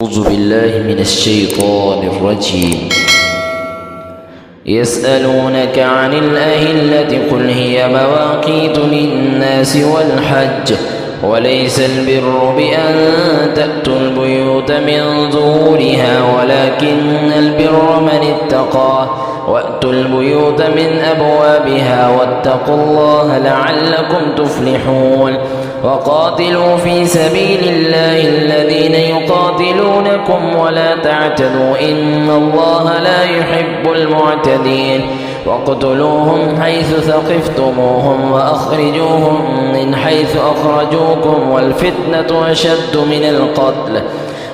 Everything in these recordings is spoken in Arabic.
أعوذ بالله من الشيطان الرجيم. يسألونك عن الأهلة قل هي مواقيت للناس والحج وليس البر بأن تأتوا البيوت من ظهورها ولكن البر من اتقى وأتوا البيوت من أبوابها واتقوا الله لعلكم تفلحون. وقاتلوا في سبيل الله الذين يقاتلونكم ولا تعتدوا إن الله لا يحب المعتدين. واقتلوهم حيث ثقفتموهم وأخرجوهم من حيث أخرجوكم والفتنة أشد من القتل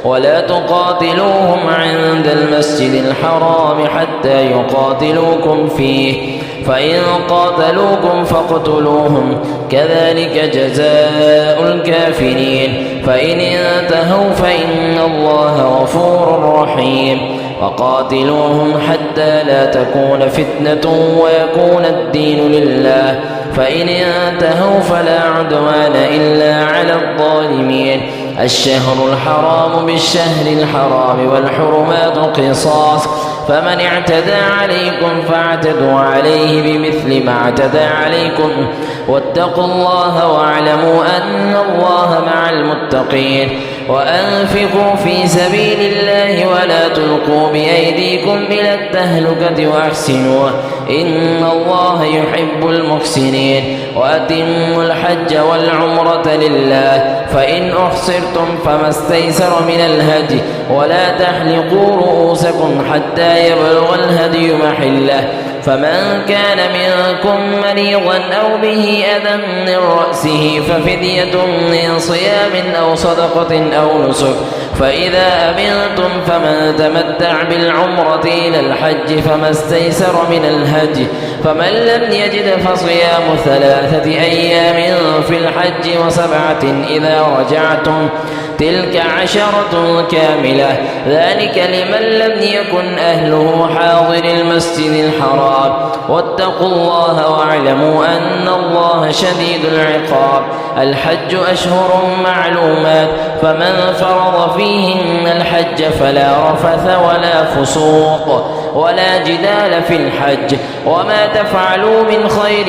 ولا تقاتلوهم عند المسجد الحرام حتى يقاتلوكم فيه فإن قاتلوكم فاقتلوهم كذلك جزاء الكافرين. فإن انتهوا فإن الله غفور رحيم. وقاتلوهم حتى لا تكون فتنة ويكون الدين لله فإن انتهوا فلا عدوان إلا على الظالمين. الشهر الحرام بالشهر الحرام والحرمات قصاص فمن اعتدى عليكم فاعتدوا عليه بمثل ما اعتدى عليكم واتقوا الله واعلموا أن الله مع المتقين. وأنفقوا في سبيل الله ولا تلقوا بأيديكم إلى التهلكة وأحسنوا إن الله يحب المحسنين. وأتموا الحج والعمرة لله فإن أحصرتم فما استيسر من الهدي ولا تحلقوا رؤوسكم حتى يبلغ الهدي محله فمن كان منكم مريضا أو به أذى من رأسه ففدية من صيام أو صدقة أو نسك فإذا أمنتم فمن تمتع بالعمرة إلى الحج فما استيسر من الهدي فمن لم يجد فصيام 3 أيام في الحج و7 إذا رجعتم تلك 10 كاملة ذلك لمن لم يكن أهله حاضر المسجد الحرام. واتقوا الله واعلموا أن الله شديد العقاب. الحج أشهر معلومات فمن فرض فيهن الحج فلا رفث ولا فسوق ولا جدال في الحج وما تفعلوا من خير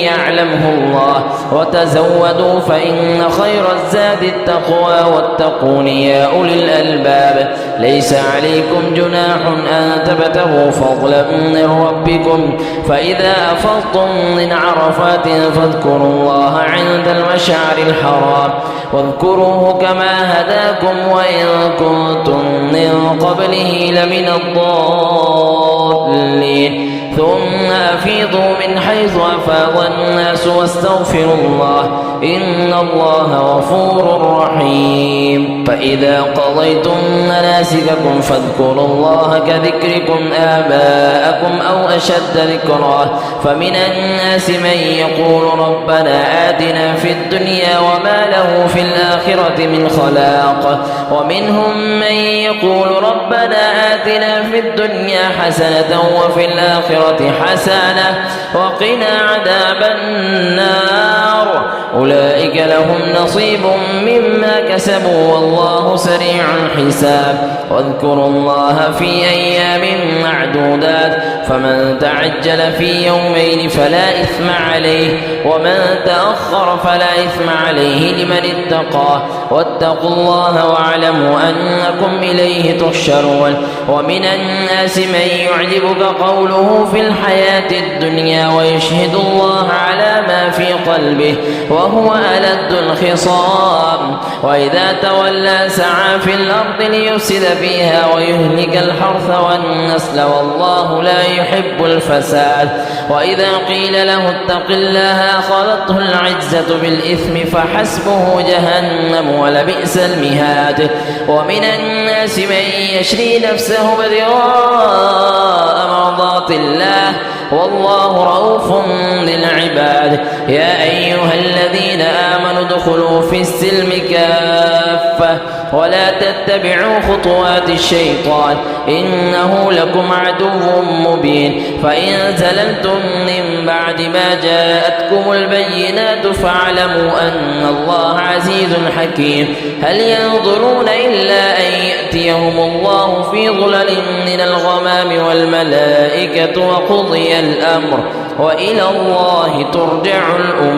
يعلمه الله وتزودوا فإن خير الزاد التقوى واتقون يا أولي الألباب. ليس عليكم جناح أن تبتغوا فضلا من ربكم فإذا أفضتم من عرفات فاذكروا الله عند المشعر الحرام واذكروه كما هداكم وإن كنتم من قبله لمن الضالين. ثم أفيضوا من حيث أفاض الناس واستغفروا الله إن الله غفور رحيم. فإذا قضيتم مناسككم فاذكروا الله كذكركم آباءكم أو أشد ذكرا. فمن الناس من يقول ربنا آتنا في الدنيا وما له في الآخرة من خلاق ومنهم من يقول ربنا آتنا في الدنيا حسنة وفي الآخرة حسنة وقنا عذاب النار. أولئك لهم نصيب مما كسبوا والله سريع الحساب. واذكروا الله في أيام معدودات فمن تعجل في يومين فلا إثم عليه ومن تأخر فلا إثم عليه لمن اتقى. واتقوا الله واعلموا أنكم إليه تحشرون. ومن الناس من يعجبك قوله في الحياة الدنيا ويشهد الله على ما في قلبه وهو ألد الخصام وإذا تولى سعى في الأرض ليفسد فيها ويهلك الحرث والنسل والله لا يحب الفساد. وإذا قيل له اتق الله أخذته العزة بالإثم فحسبه جهنم ولبئس المهاد. ومن الناس من يشري نفسه ابتغاء مرضات الله والله رؤوف بالعباد. يا أيها الذين آمنوا ادخلوا في السلم كافة ولا تتبعوا خطوات الشيطان إنه لكم عدو مبين. فإن زللتم من بعد ما جاءتكم البينات فاعلموا أن الله عزيز حكيم. هل ينظرون إلا أن يأتيهم الله في ظلل من الغمام والملائكة وقضي الأمر وإلى الله ترجع الأمور.